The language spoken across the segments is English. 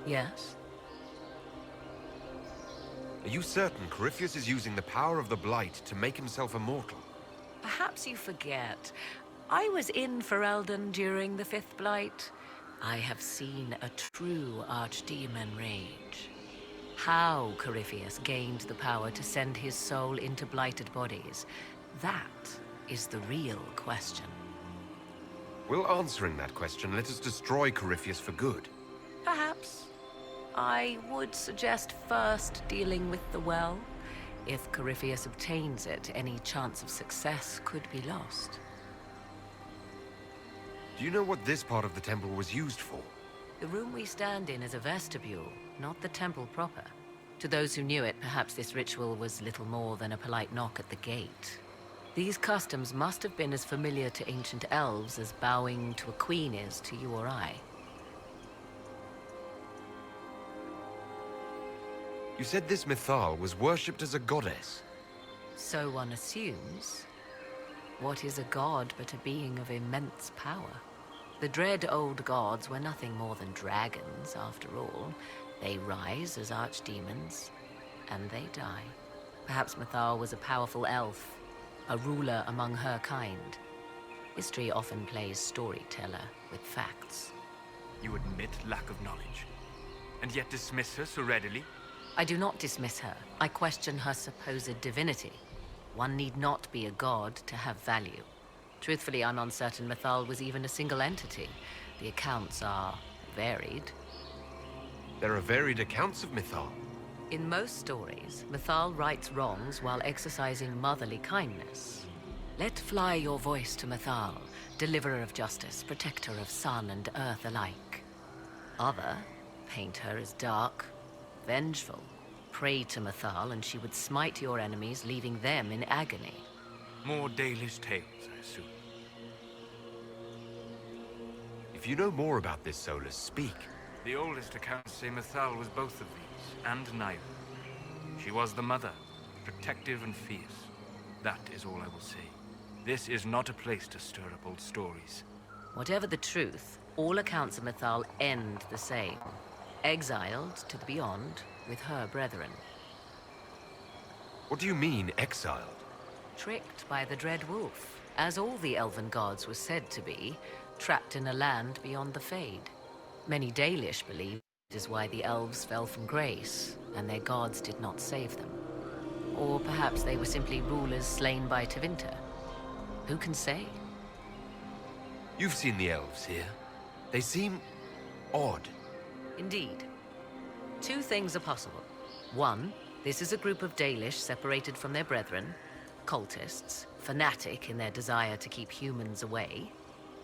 Yes? Are you certain Corypheus is using the power of the Blight to make himself immortal? Perhaps you forget. I was in Ferelden during the Fifth Blight. I have seen a true archdemon rage. How Corypheus gained the power to send his soul into blighted bodies, that is the real question. Will answering that question let us destroy Corypheus for good? Perhaps. I would suggest first dealing with the well. If Corypheus obtains it, any chance of success could be lost. Do you know what this part of the temple was used for? The room we stand in is a vestibule, not the temple proper. To those who knew it, perhaps this ritual was little more than a polite knock at the gate. These customs must have been as familiar to ancient elves as bowing to a queen is to you or I. You said this Mythal was worshipped as a goddess. So one assumes. What is a god but a being of immense power? The dread old gods were nothing more than dragons, after all. They rise as archdemons, and they die. Perhaps Mythal was a powerful elf, a ruler among her kind. History often plays storyteller with facts. You admit lack of knowledge, and yet dismiss her so readily? I do not dismiss her. I question her supposed divinity. One need not be a god to have value. Truthfully, I'm uncertain Mythal was even a single entity. The accounts are varied. There are varied accounts of Mythal. In most stories, Mythal rights wrongs while exercising motherly kindness. Let fly your voice to Mythal, deliverer of justice, protector of sun and earth alike. Other paint her as dark, vengeful. Pray to Mythal and she would smite your enemies, leaving them in agony. More Dalish tales, I assume. If you know more about this, Solus, speak. The oldest accounts say Mythal was both of these, and neither. She was the mother, protective and fierce. That is all I will say. This is not a place to stir up old stories. Whatever the truth, all accounts of Mythal end the same. Exiled to the beyond with her brethren. What do you mean, exiled? Tricked by the Dread Wolf, as all the elven gods were said to be, trapped in a land beyond the Fade. Many Dalish believe it is why the elves fell from grace, and their gods did not save them. Or perhaps they were simply rulers slain by Tevinter. Who can say? You've seen the elves here. They seem odd. Indeed. Two things are possible. One, this is a group of Dalish separated from their brethren, cultists, fanatic in their desire to keep humans away.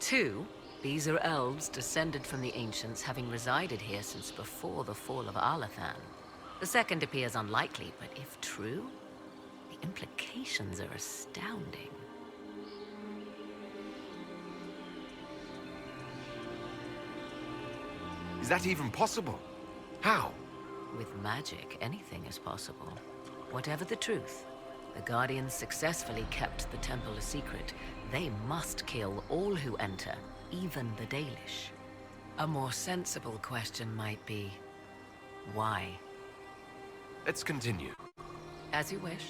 Two, these are elves descended from the ancients, having resided here since before the fall of Alathan. The second appears unlikely, but if true, the implications are astounding. Is that even possible? How? With magic, anything is possible. Whatever the truth, the Guardians successfully kept the temple a secret. They must kill all who enter, even the Dalish. A more sensible question might be, why? Let's continue. As you wish.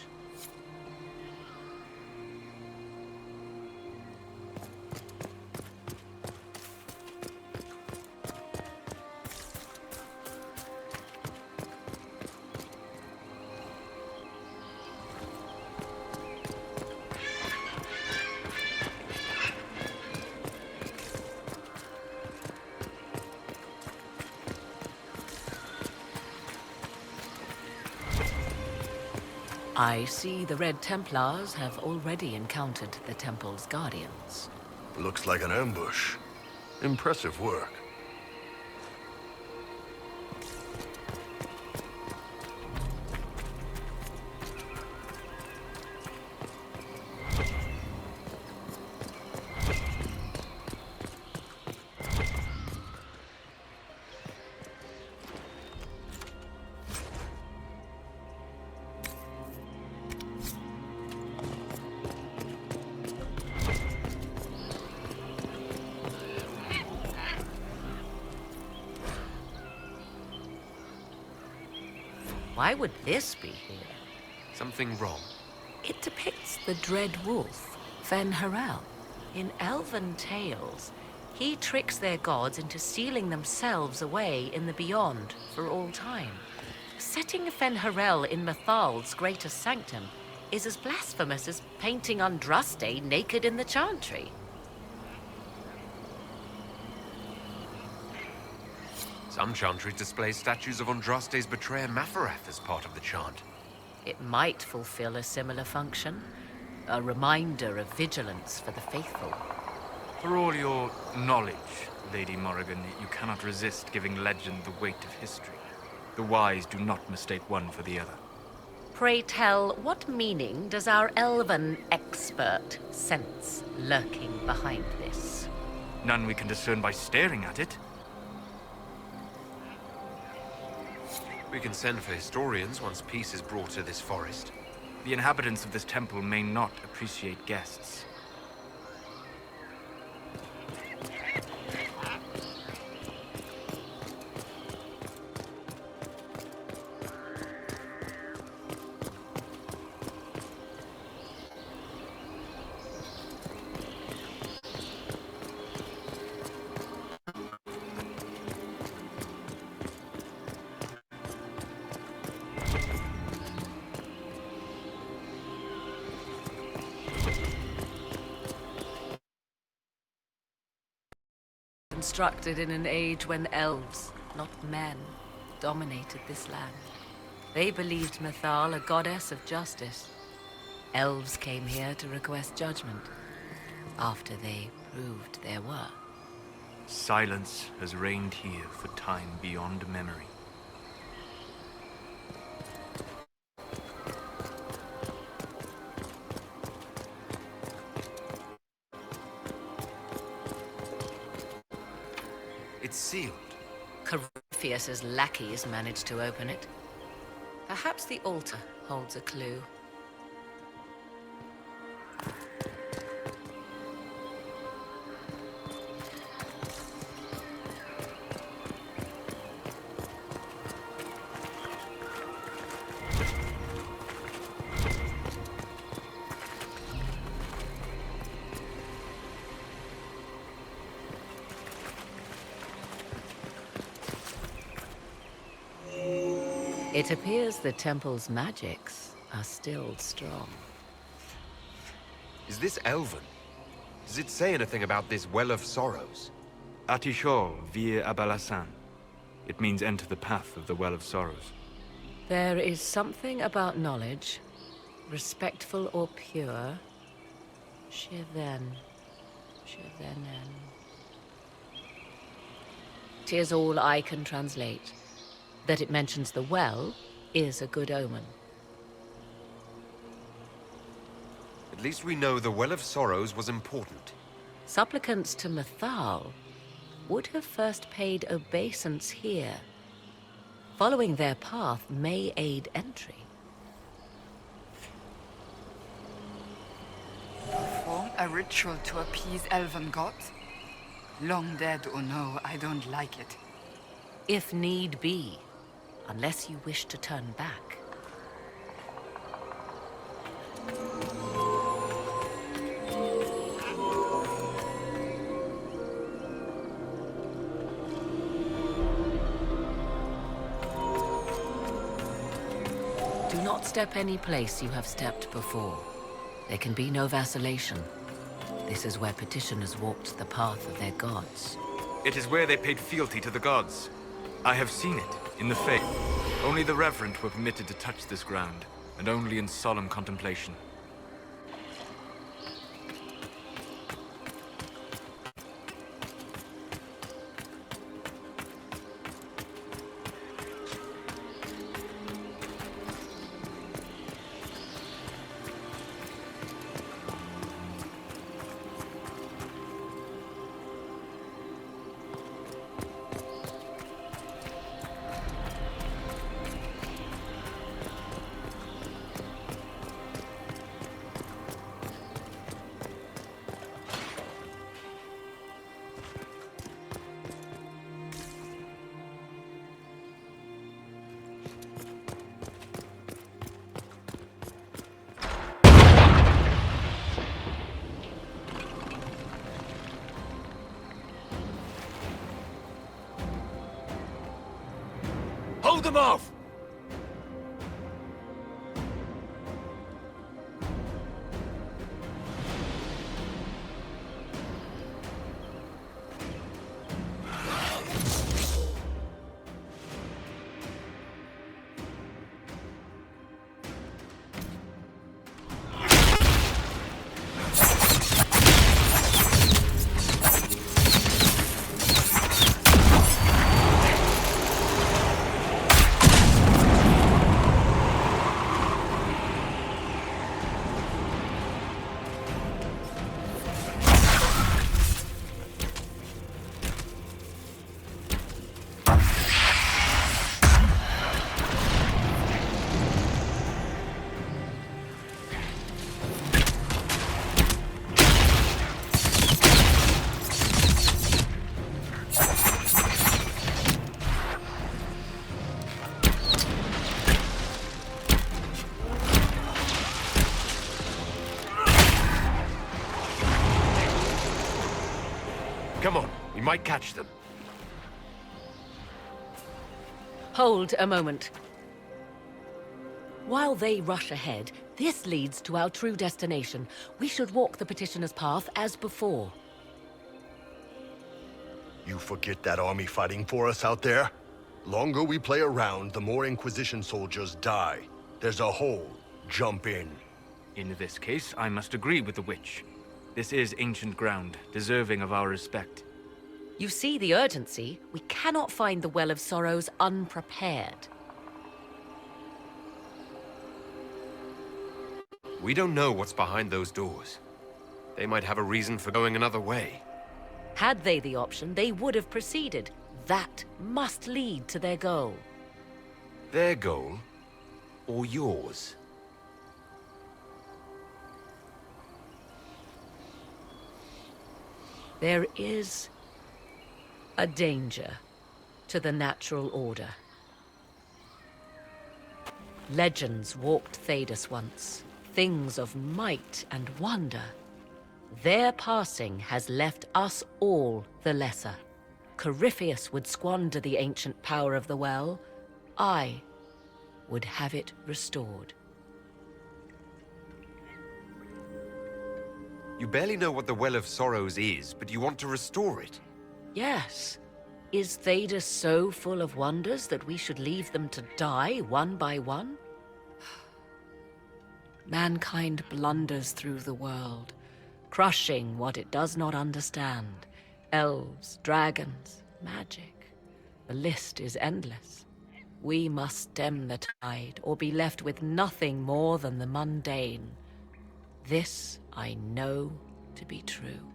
I see the Red Templars have already encountered the temple's guardians. Looks like an ambush. Impressive work. Why would this be here? Something wrong? It depicts the dread wolf, Fen-Harel. In elven tales, he tricks their gods into sealing themselves away in the beyond for all time. Setting Fen-Harel in Methal's greatest sanctum is as blasphemous as painting Andraste naked in the chantry. Some chantries display statues of Andraste's betrayer Mafarath as part of the chant. It might fulfill a similar function, a reminder of vigilance for the faithful. For all your knowledge, Lady Morrigan, you cannot resist giving legend the weight of history. The wise do not mistake one for the other. Pray tell, what meaning does our elven expert sense lurking behind this? None we can discern by staring at it. We can send for historians once peace is brought to this forest. The inhabitants of this temple may not appreciate guests. Constructed in an age when elves, not men, dominated this land. They believed Methal a goddess of justice. Elves came here to request judgment, after they proved their worth. Silence has reigned here for time beyond memory. It's sealed. Corypheus's lackeys managed to open it. Perhaps the altar holds a clue. It appears the temple's magics are still strong. Is this Elven? Does it say anything about this Well of Sorrows? Atishor vir Abalasan. It means enter the path of the Well of Sorrows. There is something about knowledge, respectful or pure. Shivenen. 'Tis all I can translate. That it mentions the well is a good omen. At least we know the Well of Sorrows was important. Supplicants to Methal would have first paid obeisance here. Following their path may aid entry. Perform a ritual to appease elven gods? Long dead or no, I don't like it. If need be, unless you wish to turn back. Do not step any place you have stepped before. There can be no vacillation. This is where petitioners walked the path of their gods. It is where they paid fealty to the gods. I have seen it, in the faith. Only the reverent were permitted to touch this ground, and only in solemn contemplation. Hold them off! Come on, we might catch them. Hold a moment. While they rush ahead, this leads to our true destination. We should walk the petitioner's path as before. You forget that army fighting for us out there? Longer we play around, the more Inquisition soldiers die. There's a hole. Jump in. In this case, I must agree with the witch. This is ancient ground, deserving of our respect. You see the urgency? We cannot find the Well of Sorrows unprepared. We don't know what's behind those doors. They might have a reason for going another way. Had they the option, they would have proceeded. That must lead to their goal. Their goal? Or yours? There is a danger to the natural order. Legends walked Thedas once, things of might and wonder. Their passing has left us all the lesser. Corypheus would squander the ancient power of the well. I would have it restored. You barely know what the Well of Sorrows is, but you want to restore it. Yes. Is Thedas so full of wonders that we should leave them to die one by one? Mankind blunders through the world, crushing what it does not understand. Elves, dragons, magic. The list is endless. We must stem the tide, or be left with nothing more than the mundane. This I know to be true.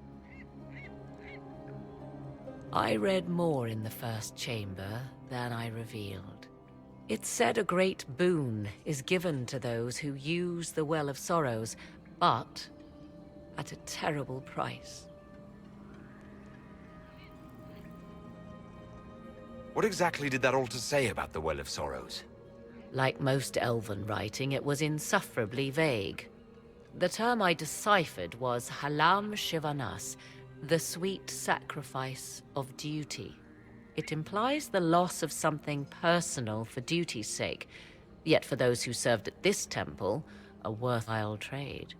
I read more in the first chamber than I revealed. It said a great boon is given to those who use the Well of Sorrows, but at a terrible price. What exactly did that altar say about the Well of Sorrows? Like most elven writing, it was insufferably vague. The term I deciphered was Halam Shivanas, the sweet sacrifice of duty. It implies the loss of something personal for duty's sake, yet for those who served at this temple, a worthwhile trade.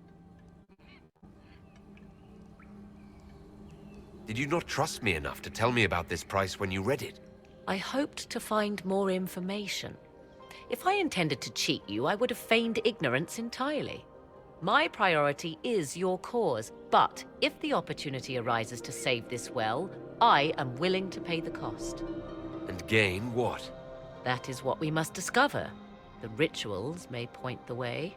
Did you not trust me enough to tell me about this price when you read it? I hoped to find more information. If I intended to cheat you, I would have feigned ignorance entirely. My priority is your cause, but if the opportunity arises to save this well, I am willing to pay the cost. And gain what? That is what we must discover. The rituals may point the way.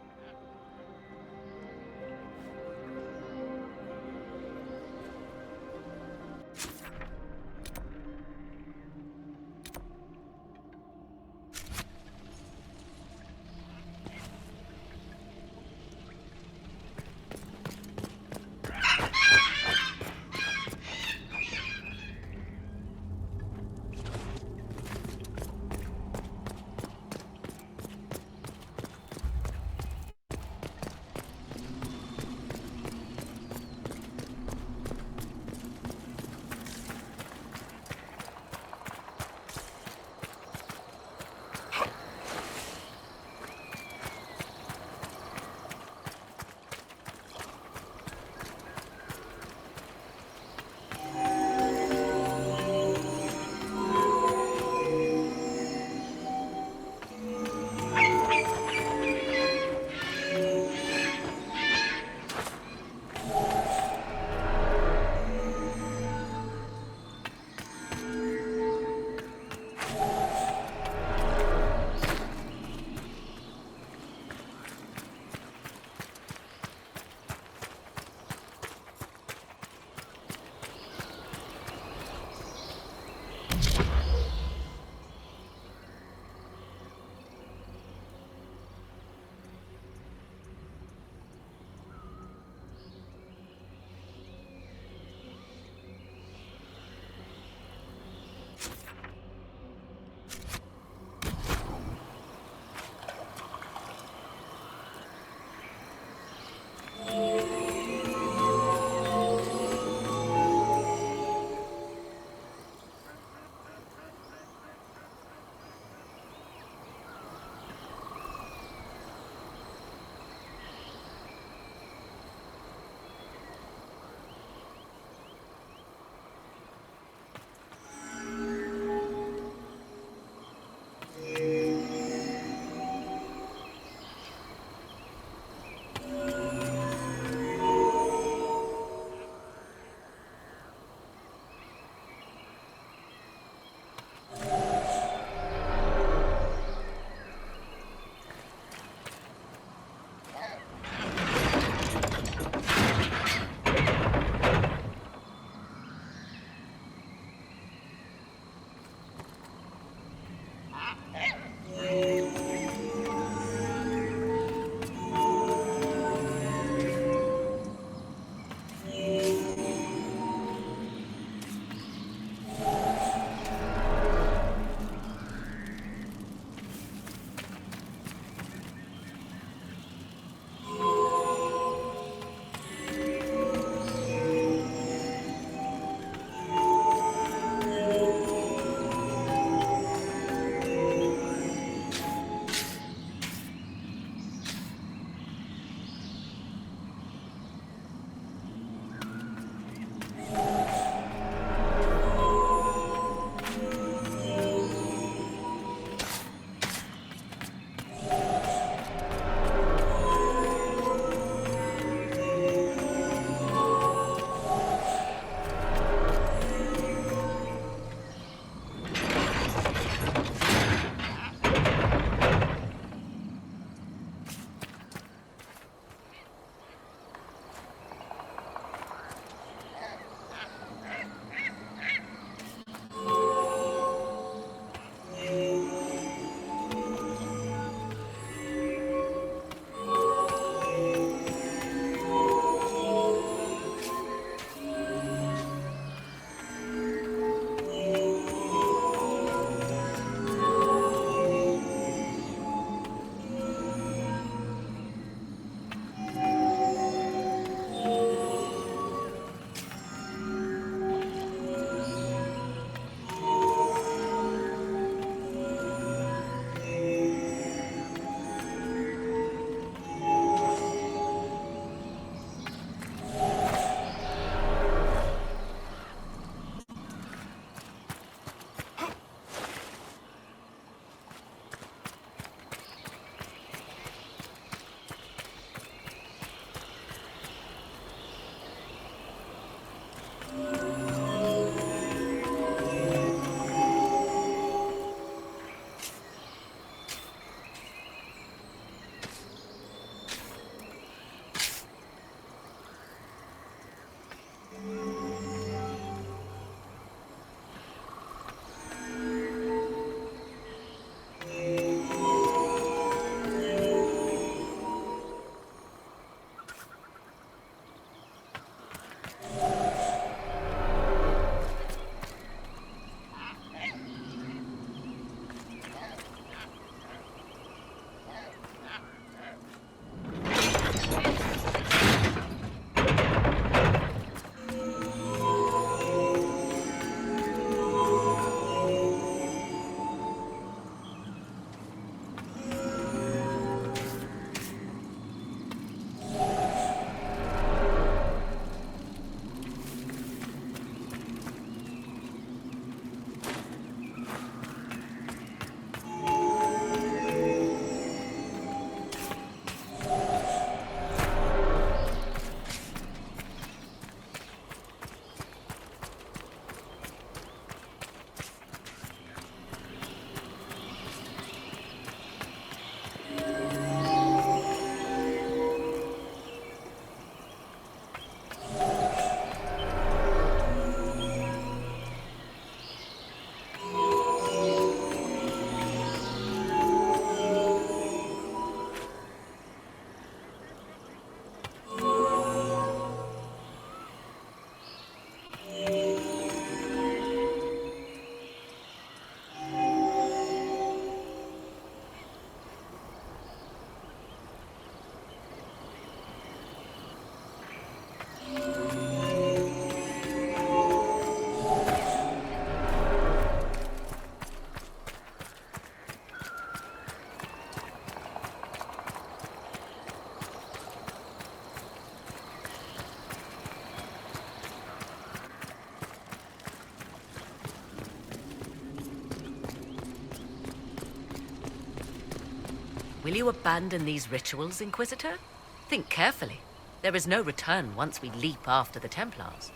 Will you abandon these rituals, Inquisitor? Think carefully. There is no return once we leap after the Templars.